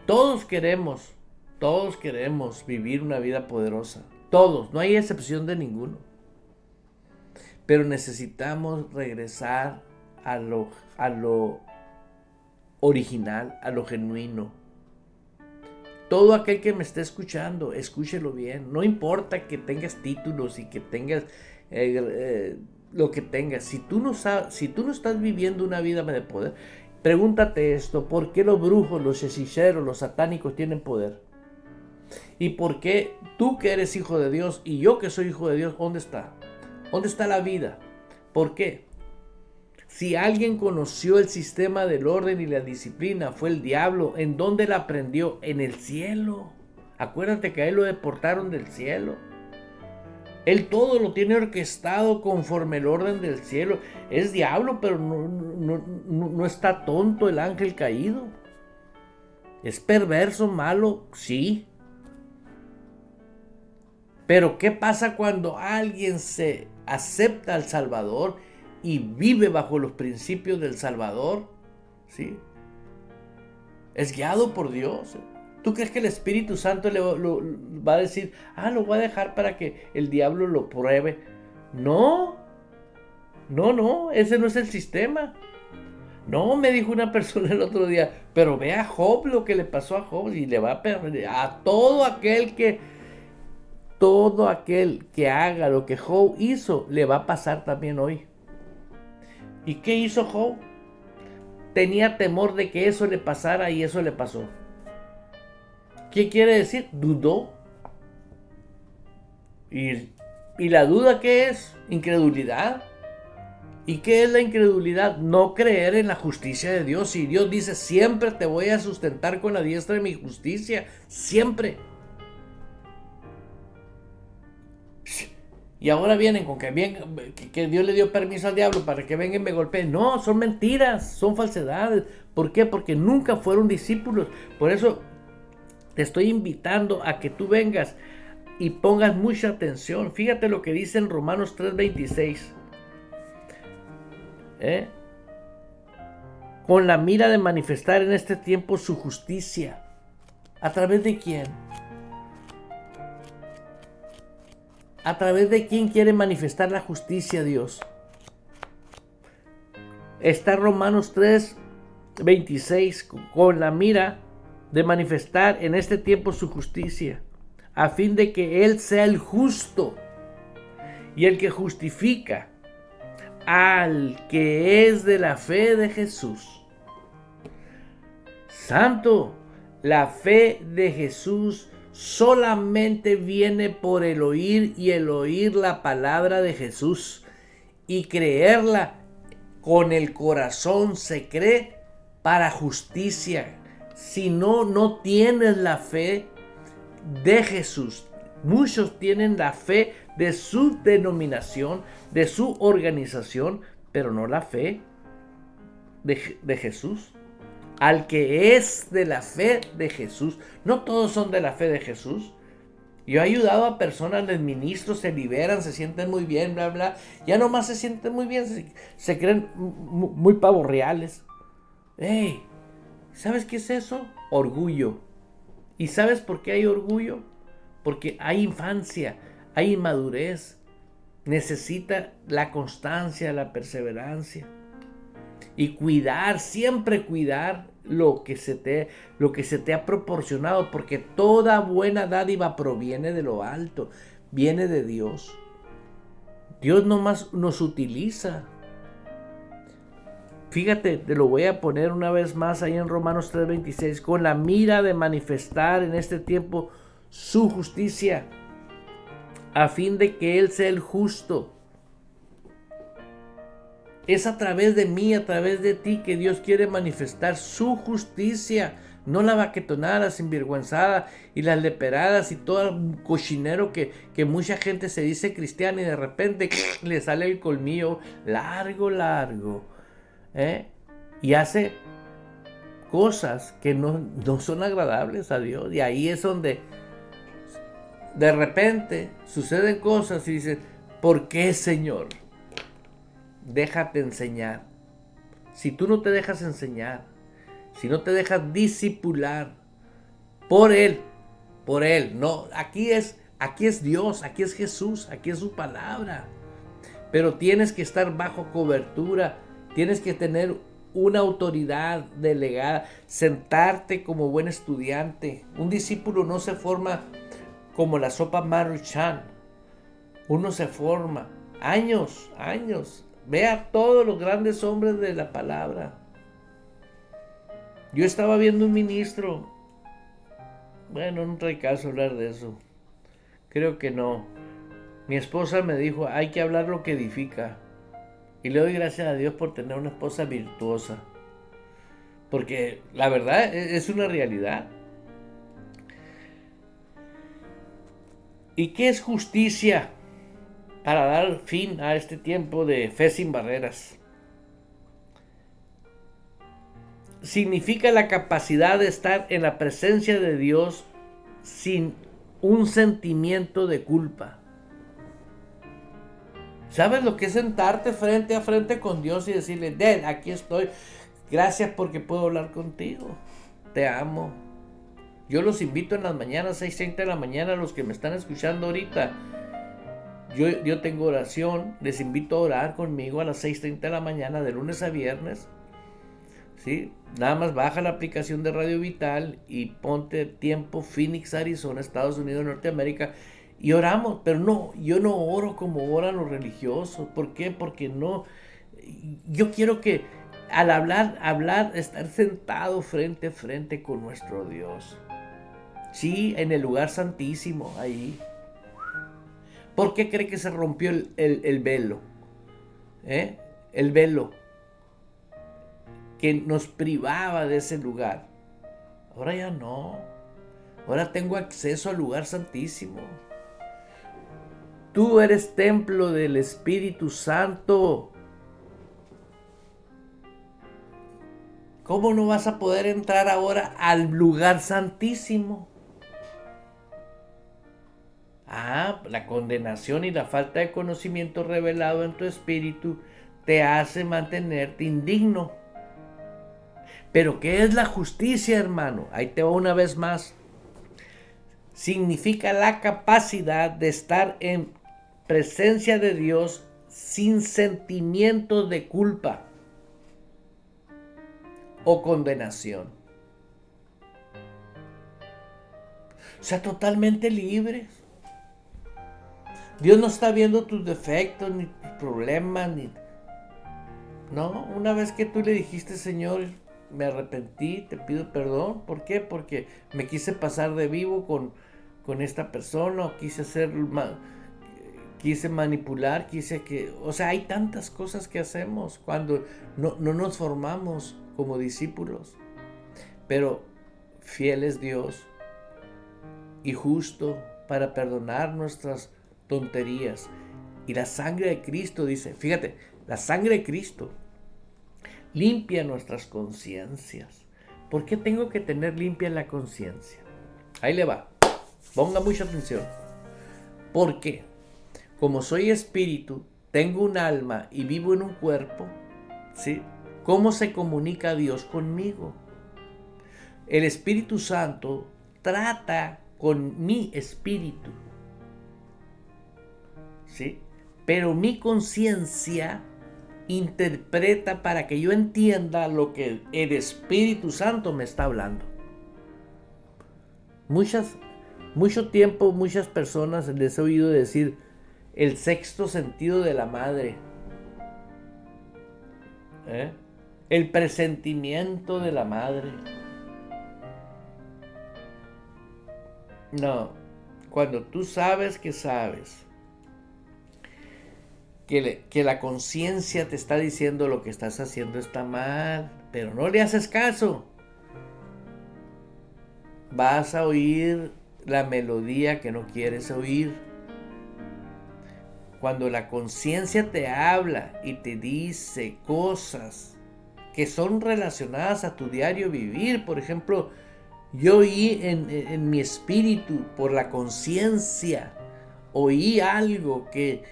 Todos queremos vivir una vida poderosa. Todos, no hay excepción de ninguno. Pero necesitamos regresar a lo original, a lo genuino. Todo aquel que me esté escuchando, escúchelo bien. No importa que tengas títulos y que tengas lo que tengas. Si tú no estás viviendo una vida de poder, pregúntate esto: ¿por qué los brujos, los hechiceros, los satánicos tienen poder? ¿Y por qué tú, que eres hijo de Dios, y yo que soy hijo de Dios, dónde está? ¿Dónde está la vida? ¿Por qué? Si alguien conoció el sistema del orden y la disciplina, fue el diablo. ¿En dónde la aprendió? En el cielo. Acuérdate que a él lo deportaron del cielo. Él todo lo tiene orquestado conforme el orden del cielo. Es diablo, pero no está tonto el ángel caído. ¿Es perverso, malo? Sí. Pero ¿qué pasa cuando alguien se acepta al Salvador y vive bajo los principios del Salvador? ¿Sí? Es guiado por Dios. ¿Tú crees que el Espíritu Santo lo va a decir, lo voy a dejar para que el diablo lo pruebe? No, ese no es el sistema. No, me dijo una persona el otro día, pero ve a Job lo que le pasó a Job, y le va a perder a todo aquel que haga lo que Job hizo, le va a pasar también hoy. ¿Y qué hizo Job? Tenía temor de que eso le pasara, y eso le pasó. ¿Qué quiere decir? Dudó. ¿Y la duda qué es? Incredulidad. ¿Y qué es la incredulidad? No creer en la justicia de Dios. Y Dios dice, siempre te voy a sustentar con la diestra de mi justicia. Siempre. Y ahora vienen con que Dios le dio permiso al diablo para que venga y me golpee. No, son mentiras, son falsedades. ¿Por qué? Porque nunca fueron discípulos. Por eso te estoy invitando a que tú vengas y pongas mucha atención. Fíjate lo que dice en Romanos 3:26. Con la mira de manifestar en este tiempo su justicia. ¿A través de quién? ¿A través de quién quiere manifestar la justicia Dios? Está Romanos 3:26, con la mira de manifestar en este tiempo su justicia, a fin de que Él sea el justo y el que justifica al que es de la fe de Jesús. Santo, la fe de Jesús solamente viene por el oír, y el oír la palabra de Jesús y creerla con el corazón se cree para justicia. Si no tienes la fe de Jesús. Muchos tienen la fe de su denominación, de su organización, pero no la fe de Jesús. Al que es de la fe de Jesús. No todos son de la fe de Jesús. Yo he ayudado a personas, les ministro, se liberan, se sienten muy bien, bla, bla. Ya nomás se sienten muy bien, se creen muy pavos reales. ¡Ey! ¿Sabes qué es eso? Orgullo. ¿Y sabes por qué hay orgullo? Porque hay infancia, hay inmadurez. Necesita la constancia, la perseverancia. Y cuidar, siempre cuidar lo que se te ha proporcionado, porque toda buena dádiva proviene de lo alto. viene de Dios. Dios nomás nos utiliza. Fíjate, te lo voy a poner una vez más ahí en Romanos 3:26, con la mira de manifestar en este tiempo su justicia, a fin de que Él sea el justo. Es a través de mí, a través de ti, que Dios quiere manifestar su justicia, no la baquetonada, sinvergüenzada y las leperadas y todo el cochinero que mucha gente se dice cristiana y de repente le sale el colmillo largo, y hace cosas que no son agradables a Dios. Y ahí es donde de repente suceden cosas y dices, ¿por qué, Señor? Déjate enseñar. Si tú no te dejas enseñar, si no te dejas discipular por Él, no, aquí es Dios, aquí es Jesús, aquí es su palabra. Pero tienes que estar bajo cobertura, tienes que tener una autoridad delegada, sentarte como buen estudiante. Un discípulo no se forma como la sopa Maruchan. Uno se forma años. Ve a todos los grandes hombres de la palabra. Yo estaba viendo un ministro. Bueno, no trae caso hablar de eso. Creo que no. Mi esposa me dijo, hay que hablar lo que edifica. Y le doy gracias a Dios por tener una esposa virtuosa. Porque la verdad es una realidad. ¿Y qué es justicia? Para dar fin a este tiempo de fe sin barreras. Significa la capacidad de estar en la presencia de Dios sin un sentimiento de culpa. ¿Sabes lo que es sentarte frente a frente con Dios y decirle, Dad, aquí estoy, gracias porque puedo hablar contigo, te amo? Yo los invito en las mañanas, 6:30 de la mañana, los que me están escuchando ahorita. Yo tengo oración, les invito a orar conmigo a las 6:30 de la mañana, de lunes a viernes. ¿Sí? Nada más baja la aplicación de Radio Vital y ponte tiempo Phoenix, Arizona, Estados Unidos, Norteamérica, y oramos. Pero no, yo no oro como oran los religiosos. ¿Por qué? Porque no. Yo quiero que al hablar, estar sentado frente a frente con nuestro Dios. Sí, en el lugar santísimo, ahí. ¿Por qué cree que se rompió el velo? El velo que nos privaba de ese lugar. Ahora ya no. Ahora tengo acceso al lugar santísimo. Tú eres templo del Espíritu Santo. ¿Cómo no vas a poder entrar ahora al lugar santísimo? La condenación y la falta de conocimiento revelado en tu espíritu te hace mantenerte indigno. Pero ¿qué es la justicia, hermano? Ahí te va una vez más. Significa la capacidad de estar en presencia de Dios sin sentimientos de culpa o condenación. O sea, totalmente libres. Dios no está viendo tus defectos, ni tus problemas, No, una vez que tú le dijiste, Señor, me arrepentí, te pido perdón. ¿Por qué? Porque me quise pasar de vivo con esta persona, o quise manipular, o sea, hay tantas cosas que hacemos cuando no nos formamos como discípulos. Pero fiel es Dios y justo para perdonar nuestras tonterías. Y la sangre de Cristo, dice, fíjate, la sangre de Cristo limpia nuestras conciencias. ¿Por qué tengo que tener limpia la conciencia? Ahí le va. Ponga mucha atención. ¿Por qué? Como soy espíritu, tengo un alma y vivo en un cuerpo, ¿sí? ¿Cómo se comunica Dios conmigo? El Espíritu Santo trata con mi espíritu, ¿sí? Pero mi conciencia interpreta para que yo entienda lo que el Espíritu Santo me está hablando. Mucho tiempo, muchas personas les he oído decir el sexto sentido de la madre. El presentimiento de la madre. No, cuando tú sabes que sabes, que la conciencia te está diciendo lo que estás haciendo está mal, pero no le haces caso, vas a oír la melodía que no quieres oír. Cuando la conciencia te habla y te dice cosas que son relacionadas a tu diario vivir, por ejemplo, yo oí en mi espíritu, por la conciencia, oí algo que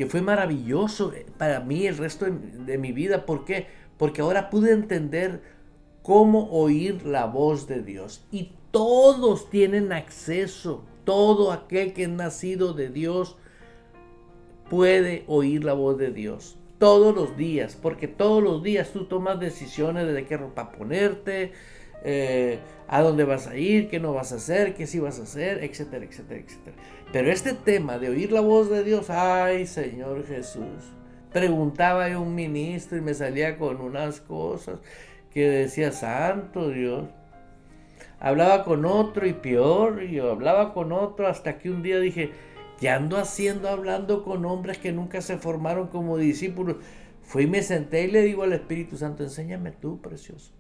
fue maravilloso para mí el resto de mi vida. ¿Por qué? Porque ahora pude entender cómo oír la voz de Dios. Y todos tienen acceso, todo aquel que es nacido de Dios puede oír la voz de Dios. Todos los días, porque todos los días tú tomas decisiones de qué ropa ponerte, a dónde vas a ir, qué no vas a hacer, qué sí vas a hacer, etcétera, etcétera, etcétera. Pero este tema de oír la voz de Dios, ay Señor Jesús, preguntaba yo a un ministro y me salía con unas cosas que decía, santo Dios. Hablaba con otro y peor, y yo hablaba con otro, hasta que un día dije, ¿qué ando haciendo hablando con hombres que nunca se formaron como discípulos? Fui y me senté y le digo al Espíritu Santo, enséñame tú, precioso.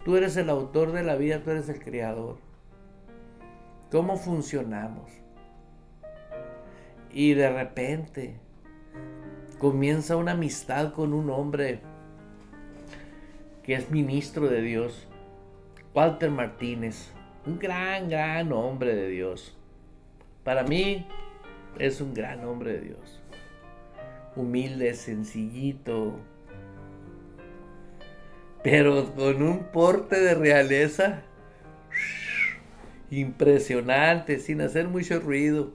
Tú eres el autor de la vida, tú eres el creador. ¿Cómo funcionamos? Y de repente comienza una amistad con un hombre que es ministro de Dios, Walter Martínez, un gran hombre de Dios. Para mí es un gran hombre de Dios. Humilde, sencillito, pero con un porte de realeza impresionante, sin hacer mucho ruido.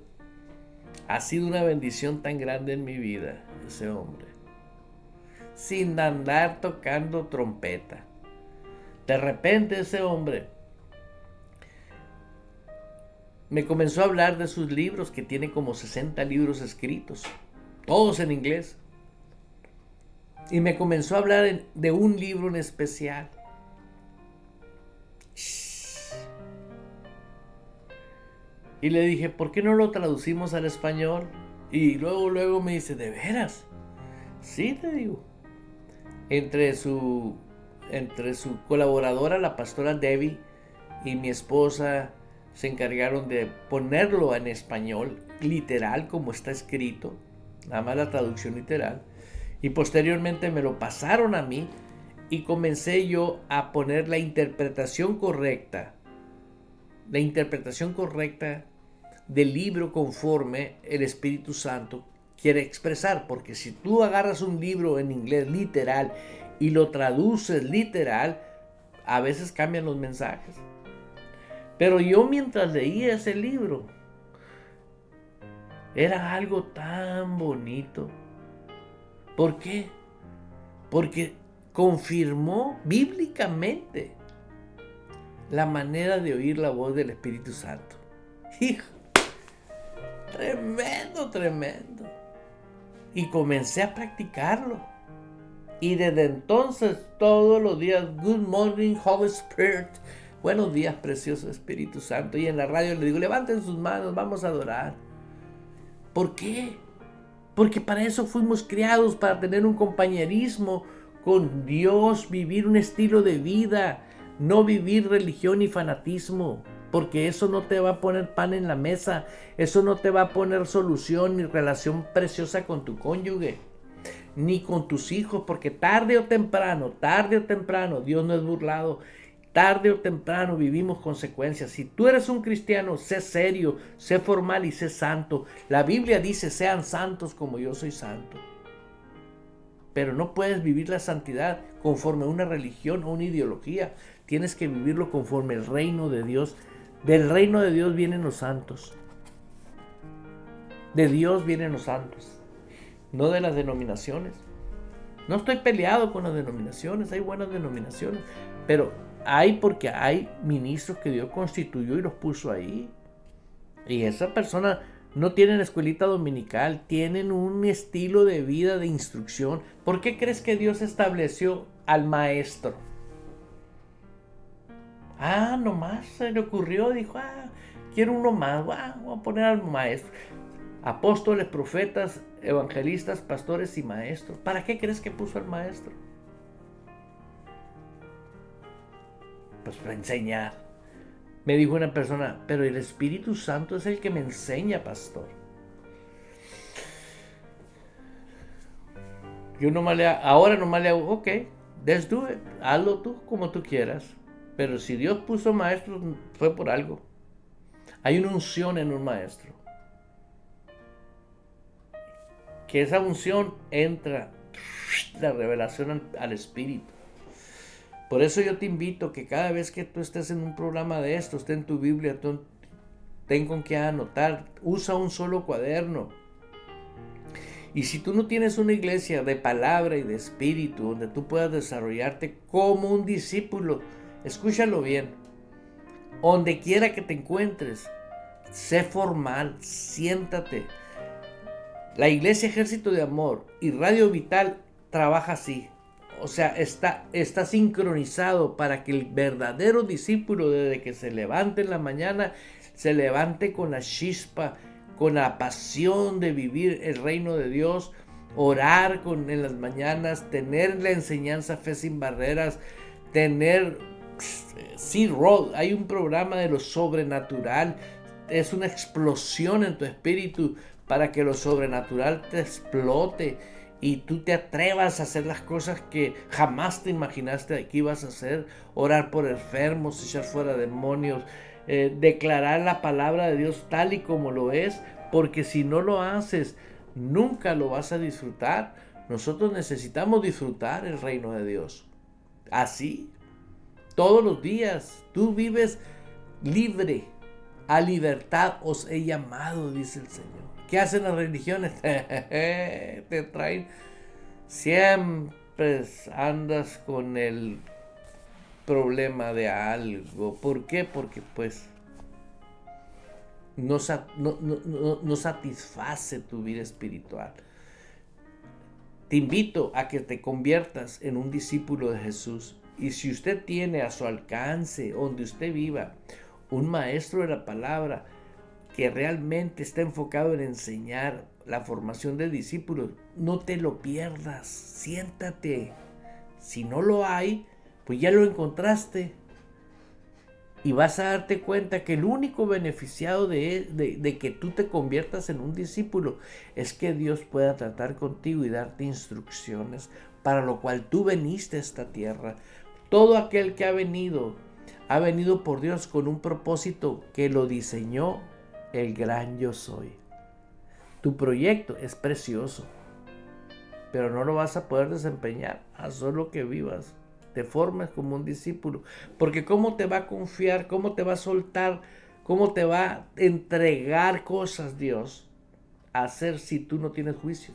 Ha sido una bendición tan grande en mi vida ese hombre, sin andar tocando trompeta. De repente ese hombre me comenzó a hablar de sus libros, que tiene como 60 libros escritos, todos en inglés. Y me comenzó a hablar de un libro en especial. Y le dije, ¿por qué no lo traducimos al español? Y luego me dice, ¿de veras? Sí, te digo. Entre su colaboradora, la pastora Debbie, y mi esposa se encargaron de ponerlo en español, literal, como está escrito, nada más la traducción literal. Y posteriormente me lo pasaron a mí y comencé yo a poner la interpretación correcta del libro conforme el Espíritu Santo quiere expresar. Porque si tú agarras un libro en inglés literal y lo traduces literal, a veces cambian los mensajes. Pero yo mientras leía ese libro, era algo tan bonito. ¿Por qué? Porque confirmó bíblicamente la manera de oír la voz del Espíritu Santo. Hijo, tremendo. Y comencé a practicarlo. Y desde entonces, todos los días, Good morning, Holy Spirit. Buenos días, precioso Espíritu Santo. Y en la radio le digo, levanten sus manos, vamos a adorar. ¿Por qué? Porque para eso fuimos criados, para tener un compañerismo con Dios, vivir un estilo de vida, no vivir religión y fanatismo, porque eso no te va a poner pan en la mesa, eso no te va a poner solución ni relación preciosa con tu cónyuge, ni con tus hijos, porque tarde o temprano, Dios no es burlado. Tarde o temprano vivimos consecuencias. Si tú eres un cristiano, sé serio, sé formal y sé santo. La Biblia dice, sean santos como yo soy santo. Pero no puedes vivir la santidad conforme a una religión o una ideología. Tienes que vivirlo conforme al reino de Dios. Del reino de Dios vienen los santos. De Dios vienen los santos. No de las denominaciones. No estoy peleado con las denominaciones. Hay buenas denominaciones. Pero hay porque hay ministros que Dios constituyó y los puso ahí. Y esa persona no tienen escuelita dominical, tienen un estilo de vida, de instrucción. ¿Por qué crees que Dios estableció al maestro? Nomás se le ocurrió, dijo, quiero uno más, voy a poner al maestro. Apóstoles, profetas, evangelistas, pastores y maestros. ¿Para qué crees que puso al maestro? Pues para enseñar. Me dijo una persona, pero el Espíritu Santo es el que me enseña, pastor. Ahora nomás le hago, ok, let's do it. Hazlo tú como tú quieras. Pero si Dios puso maestros, fue por algo. Hay una unción en un maestro. Que esa unción entra la revelación al Espíritu. Por eso yo te invito que cada vez que tú estés en un programa de esto, esté en tu Biblia, ten con qué anotar, usa un solo cuaderno. Y si tú no tienes una iglesia de palabra y de espíritu, donde tú puedas desarrollarte como un discípulo, escúchalo bien, donde quiera que te encuentres, sé formal, siéntate. La Iglesia Ejército de Amor y Radio Vital trabaja así. O sea, está sincronizado para que el verdadero discípulo, desde que se levante en la mañana, se levante con la chispa, con la pasión de vivir el reino de Dios, orar en las mañanas, tener la enseñanza Fe Sin Barreras, tener Seed Road. Hay un programa de lo sobrenatural, es una explosión en tu espíritu para que lo sobrenatural te explote y tú te atrevas a hacer las cosas que jamás te imaginaste que ibas a hacer. Orar por enfermos, echar fuera demonios, declarar la palabra de Dios tal y como lo es, porque si no lo haces, nunca lo vas a disfrutar. Nosotros necesitamos disfrutar el reino de Dios. Así, todos los días, tú vives libre. A libertad os he llamado, dice el Señor. ¿Qué hacen las religiones? Te traen, siempre andas con el problema de algo. ¿Por qué? Porque pues no satisface tu vida espiritual. Te invito a que te conviertas en un discípulo de Jesús. Y si usted tiene a su alcance, donde usted viva, un maestro de la palabra que realmente está enfocado en enseñar la formación de discípulos, no te lo pierdas, siéntate. Si no lo hay, pues ya lo encontraste. Y vas a darte cuenta que el único beneficiado de que tú te conviertas en un discípulo es que Dios pueda tratar contigo y darte instrucciones para lo cual tú veniste a esta tierra. Todo aquel que ha venido por Dios con un propósito que lo diseñó el gran Yo Soy. Tu proyecto es precioso, pero no lo vas a poder desempeñar a solo que vivas, te formes como un discípulo. Porque ¿cómo te va a confiar? ¿Cómo te va a soltar? ¿Cómo te va a entregar cosas Dios a hacer si tú no tienes juicio?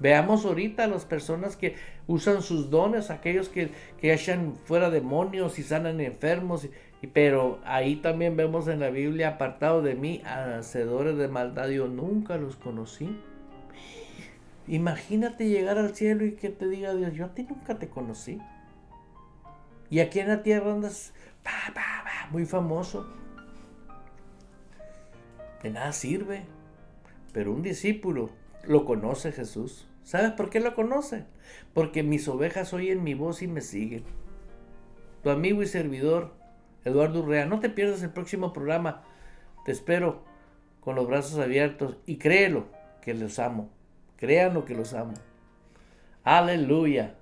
Veamos ahorita a las personas que usan sus dones, aquellos que echan fuera demonios y sanan enfermos, pero ahí también vemos en la Biblia: apartado de mí, hacedores de maldad, yo nunca los conocí. Imagínate llegar al cielo y que te diga Dios: yo a ti nunca te conocí. Y aquí en la tierra andas muy famoso. De nada sirve. Pero un discípulo lo conoce Jesús. ¿Sabes por qué lo conoce? Porque mis ovejas oyen mi voz y me siguen. Tu amigo y servidor, Eduardo Urrea. No te pierdas el próximo programa. Te espero con los brazos abiertos. Y créelo que los amo. Créanlo que los amo. Aleluya.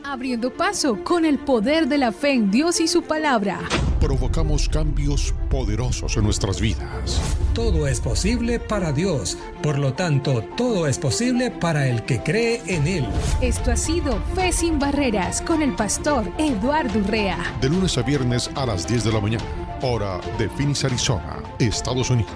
Abriendo paso con el poder de la fe en Dios y su palabra. Provocamos cambios poderosos en nuestras vidas. Todo es posible para Dios. Por lo tanto, todo es posible para el que cree en Él. Esto ha sido Fe Sin Barreras con el pastor Eduardo Urrea. De lunes a viernes a las 10 de la mañana, hora de Phoenix, Arizona, Estados Unidos.